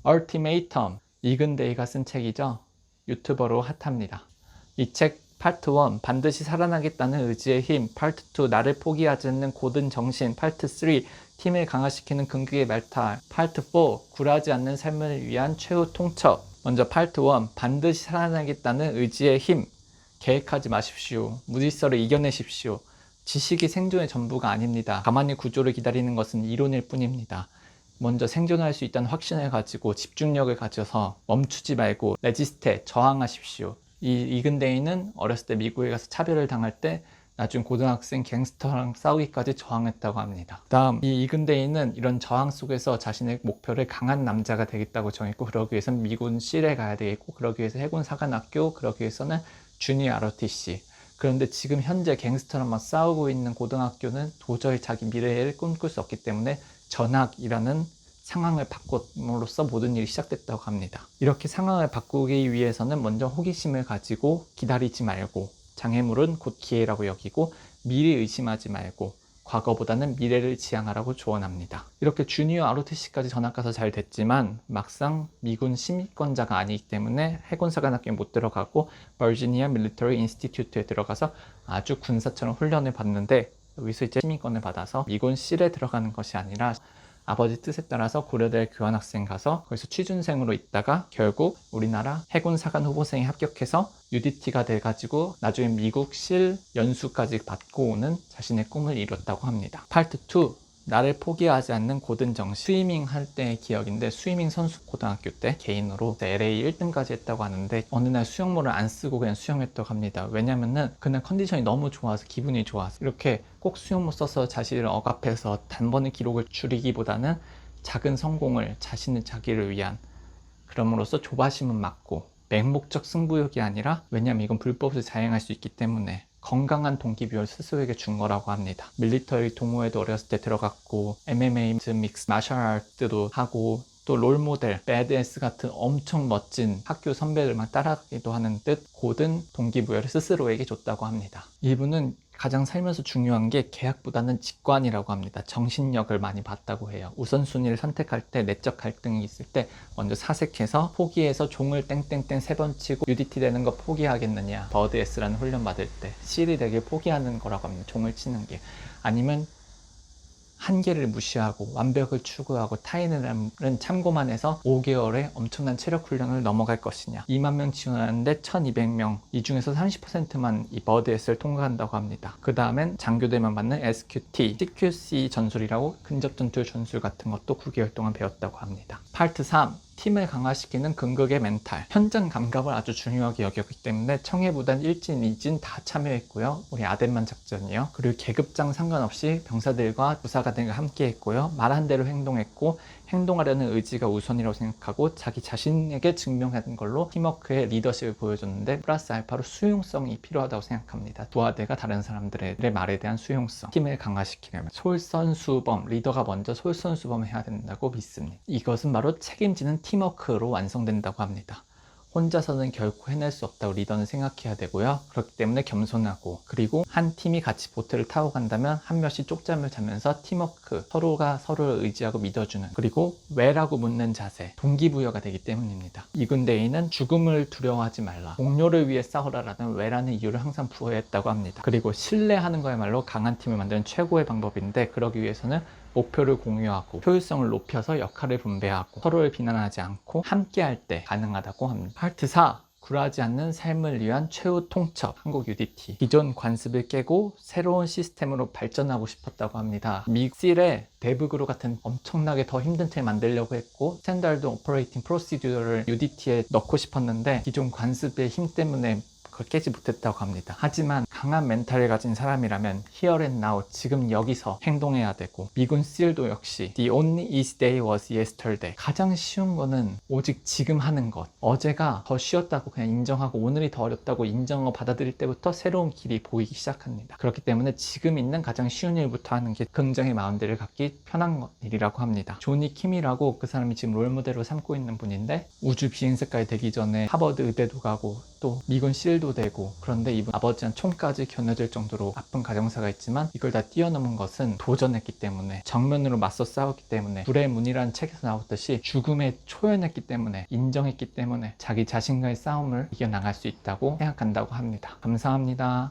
Ultimatum, 이근데이가 쓴 책이죠. 유튜버로 핫합니다. 이 책 파트 1 반드시 살아나겠다는 의지의 힘, 파트 2 나를 포기하지 않는 고든 정신, 파트 3 팀을 강화시키는 긍정의 멘탈, 파트 4 굴하지 않는 삶을 위한 최후 통첩. 먼저 파트 1 반드시 살아나겠다는 의지의 힘. 계획하지 마십시오. 무질서를 이겨내십시오. 지식이 생존의 전부가 아닙니다. 가만히 구조를 기다리는 것은 이론일 뿐입니다. 먼저 생존할 수 있다는 확신을 가지고 집중력을 가져서 멈추지 말고 레지스테, 저항하십시오. 이 이근데이는 어렸을 때 미국에 가서 차별을 당할 때 나중 고등학생 갱스터랑 싸우기까지 저항했다고 합니다. 다음, 이 이근데이는 이런 저항 속에서 자신의 목표를 강한 남자가 되겠다고 정했고, 그러기 위해서는 미군 실에 가야 되겠고, 그러기 위해서 해군사관학교, 그러기 위해서는 주니어 ROTC. 그런데 지금 현재 갱스터랑 막 싸우고 있는 고등학교는 도저히 자기 미래를 꿈꿀 수 없기 때문에 전학이라는 상황을 바꿈으로써 모든 일이 시작됐다고 합니다. 이렇게 상황을 바꾸기 위해서는 먼저 호기심을 가지고 기다리지 말고, 장애물은 곧 기회라고 여기고, 미리 의심하지 말고 과거보다는 미래를 지향하라고 조언합니다. 이렇게 주니어 ROTC까지 전학 가서 잘 됐지만 막상 미군 심의권자가 아니기 때문에 해군사관학교에 못 들어가고 버지니아 밀리터리 인스티튜트에 들어가서 아주 군사처럼 훈련을 받는데, 여기서 이제 심의권을 받아서 미군 실에 들어가는 것이 아니라 아버지 뜻에 따라서 고려대 교환학생 가서 거기서 취준생으로 있다가 결국 우리나라 해군사관 후보생에 합격해서 UDT가 돼가지고 나중에 미국 실 연수까지 받고 오는 자신의 꿈을 이뤘다고 합니다. 파트 2, 나를 포기하지 않는 고든 정신. 스위밍 할 때의 기억인데, 스위밍 선수 고등학교 때 개인으로 LA 1등까지 했다고 하는데 어느 날 수영모를 안 쓰고 그냥 수영했다고 합니다. 왜냐면은 그날 컨디션이 너무 좋아서, 기분이 좋아서. 이렇게 꼭 수영모 써서 자신을 억압해서 단번에 기록을 줄이기보다는 작은 성공을 자기를 위한, 그럼으로써 조바심은 막고 맹목적 승부욕이 아니라, 왜냐면 이건 불법에서 자행할 수 있기 때문에 건강한 동기부여를 스스로에게 준 거라고 합니다. 밀리터리 동호회도 어렸을 때 들어갔고, MMA, 믹스 마셜 아트도 하고, 또 롤모델, 배드에스 같은 엄청 멋진 학교 선배들만 따라가기도 하는 듯 고든 동기부여를 스스로에게 줬다고 합니다. 이분은 가장 살면서 중요한 게 계약보다는 직관이라고 합니다. 정신력을 많이 봤다고 해요. 우선순위를 선택할 때 내적 갈등이 있을 때 먼저 사색해서 포기해서 종을 땡땡땡 3번 치고 UDT 되는 거 포기하겠느냐, 버드 S라는 훈련 받을 때 C이 되길 포기하는 거라고 합니다. 종을 치는 게. 아니면 한계를 무시하고 완벽을 추구하고 타인은 참고만 해서 5개월에 엄청난 체력 훈련을 넘어갈 것이냐. 2만 명 지원하는데 1200명, 이 중에서 30%만 이 버드 S를 통과한다고 합니다. 그 다음엔 장교들만 받는 SQT, CQC 전술이라고 근접 전투 전술 같은 것도 9개월 동안 배웠다고 합니다. 파트 3, 팀을 강화시키는 긍극의 멘탈. 현장 감각을 아주 중요하게 여겼기 때문에 청해부단 1진, 2진 다 참여했고요. 우리 아덴만 작전이요. 그리고 계급장 상관없이 병사들과 부사관들과 함께 했고요. 말한 대로 행동했고, 행동하려는 의지가 우선이라고 생각하고 자기 자신에게 증명하는 걸로 팀워크의 리더십을 보여줬는데, 플러스 알파로 수용성이 필요하다고 생각합니다. 부하대가 다른 사람들의 말에 대한 수용성. 팀을 강화시키려면 솔선수범, 리더가 먼저 솔선수범을 해야 된다고 믿습니다. 이것은 바로 책임지는 팀워크로 완성된다고 합니다. 혼자서는 결코 해낼 수 없다고 리더는 생각해야 되고요. 그렇기 때문에 겸손하고, 그리고 한 팀이 같이 보트를 타고 간다면 한 명씩 쪽잠을 자면서 팀워크, 서로가 서로를 의지하고 믿어주는, 그리고 왜라고 묻는 자세, 동기부여가 되기 때문입니다. 이근데이는 죽음을 두려워하지 말라, 동료를 위해 싸우라라는 왜라는 이유를 항상 부여했다고 합니다. 그리고 신뢰하는 거야말로 강한 팀을 만드는 최고의 방법인데, 그러기 위해서는 목표를 공유하고 효율성을 높여서 역할을 분배하고 서로를 비난하지 않고 함께할 때 가능하다고 합니다. 파트 4, 굴하지 않는 삶을 위한 최후 통첩, 한국 UDT. 기존 관습을 깨고 새로운 시스템으로 발전하고 싶었다고 합니다. 미국의 데브그룹 같은 엄청나게 더 힘든 틀 만들려고 했고, 스탠다드 오퍼레이팅 프로시듀어를 UDT에 넣고 싶었는데 기존 관습의 힘 때문에 그걸 깨지 못했다고 합니다. 하지만 강한 멘탈을 가진 사람이라면 here and now, 지금 여기서 행동해야 되고, 미군 SEAL도 역시 the only easy day was yesterday. 가장 쉬운 거는 오직 지금 하는 것. 어제가 더 쉬웠다고 그냥 인정하고 오늘이 더 어렵다고 인정하고 받아들일 때부터 새로운 길이 보이기 시작합니다. 그렇기 때문에 지금 있는 가장 쉬운 일부터 하는 게 긍정의 마인드를 갖기 편한 일이라고 합니다. 조니 킴이라고, 그 사람이 지금 롤모델로 삼고 있는 분인데, 우주 비행사까지 되기 전에 하버드 의대도 가고 또 미군 실드 폐도 되고, 그런데 이분 아버지한 총까지 겨누질 정도로 아픈 가정사가 있지만 이걸 다 뛰어넘은 것은 도전했기 때문에, 정면으로 맞서 싸웠기 때문에, 불의 문이라는 책에서 나왔듯이 죽음에 초연했기 때문에, 인정했기 때문에 자기 자신과의 싸움을 이겨나갈 수 있다고 생각한다고 합니다. 감사합니다.